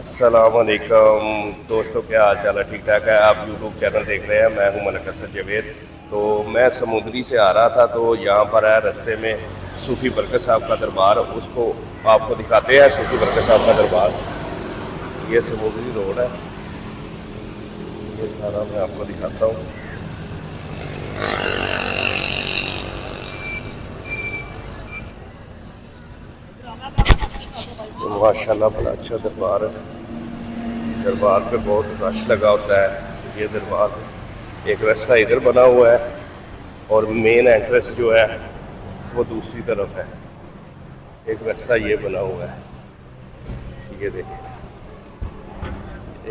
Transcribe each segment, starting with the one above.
अस्सलामुअलैकुम दोस्तों, क्या हाल चाल है? ठीक ठाक है। आप यूट्यूब चैनल देख रहे हैं। मैं हूं मलिक असद जवेद। तो मैं समुद्री से आ रहा था, तो यहाँ पर है रास्ते में सूफी बरकत साहब का दरबार, उसको आपको दिखाते हैं। सूफी बरकत साहब का दरबार, ये समुद्री रोड है, ये सारा मैं आपको दिखाता हूँ। तो माशाल्लाह बड़ा अच्छा दरबार है। दरबार पे बहुत रश लगा होता है। ये दरबार एक रास्ता इधर बना हुआ है और मेन एंट्रेंस जो है वो दूसरी तरफ है। एक रास्ता ये बना हुआ है, ये देखिए,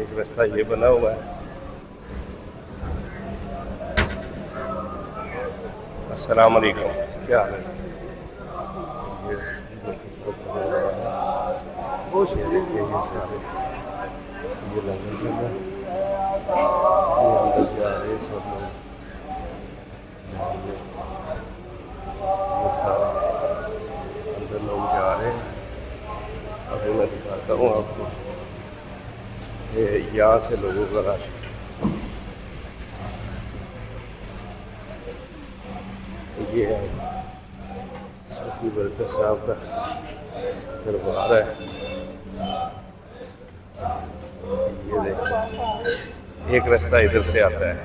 एक रास्ता ये बना हुआ है। अस्सलाम वालेकुम, क्या हाल है? ये इसको ये देखिए, ये सारे ये लंगर जगह, ये अंदर जा रहे हैं सब लोग। ये सारा अंदर लोग जा रहे हैं। अभी मैं दिखाता हूँ आपको, ये यहाँ से लोगों का रश। ये है सूफी बरकत साहब का दरबार है। ये देखो, एक रास्ता इधर से आता है,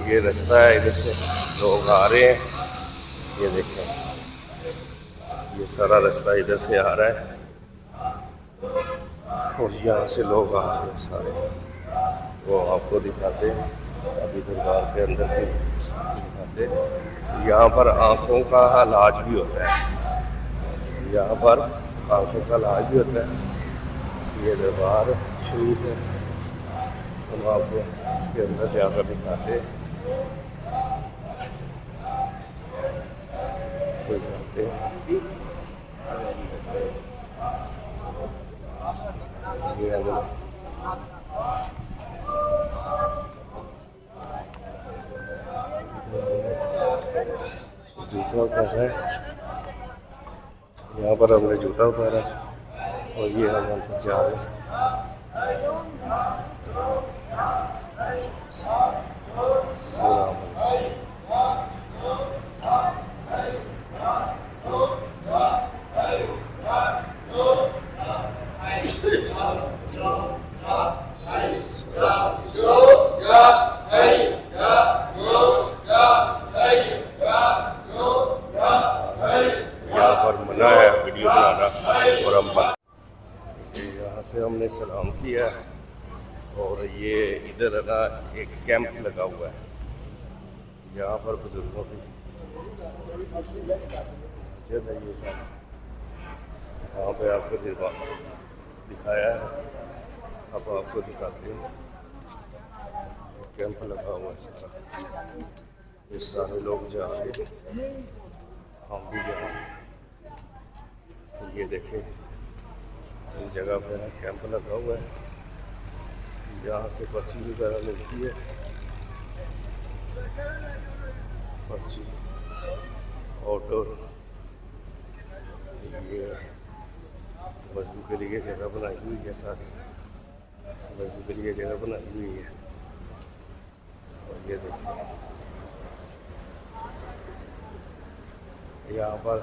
ये रास्ता है, इधर से लोग आ रहे हैं। ये देखें, ये सारा रास्ता इधर से आ रहा है और यहाँ से लोग आ रहे हैं सारे, वो आपको दिखाते हैं। अभी दरबार के अंदर भी दिखाते हैं। यहाँ पर आँखों का इलाज भी होता है, यहाँ पर आँखों का इलाज भी होता है। ये दरबार शरीफ है, हम आपको इसके अंदर जाकर दिखाते हैं। दिखाते हैं ये अंदर जूता उतारा है, यहाँ पर हमने जूता उतारा और ये हम अंदर जा रहे हैं। यहाँ पर मना है वीडियो बनाना और हम यहाँ से हमने सलाम किया और ये इधर है ना, एक कैंप लगा हुआ है। यहाँ पर बुजुर्गों की जगह है, ये सब यहाँ पे आपको दिखाया है। अब आपको दिखाते हैं, कैंप लगा हुआ है सारा, ये सारे लोग जा रहे हैं, हम भी जा रहे हैं। ये देखें, इस जगह पे ना कैंप लगा हुआ है, यहाँ से पर्ची वगैरह मिलती है, पर्ची ऑटो। ये वजू के लिए जगह बनाई हुई है, सारी वजू के लिए जगह बनाई हुई है। और ये देखिए, यहाँ पर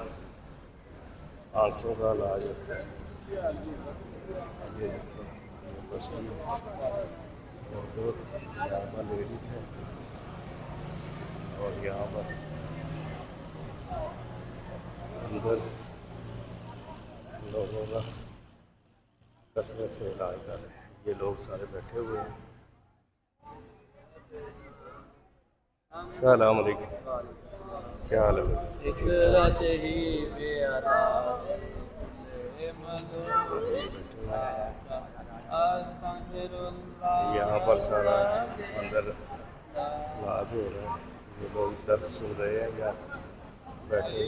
आँखों का इलाज होता है। ये देखिए, पर्ची ऑटो, यहाँ पर लेडीज है और यहाँ पर अंदर लोगों का कसरत से इलाज कर रहे हैं। ये लोग सारे बैठे हुए हैं। अस्सलाम वालेकुम, क्या हाल है? यहाँ पर सारा अंदर इलाज हो रहा है। ये लोग दर्द सुन रहे हैं या बैठे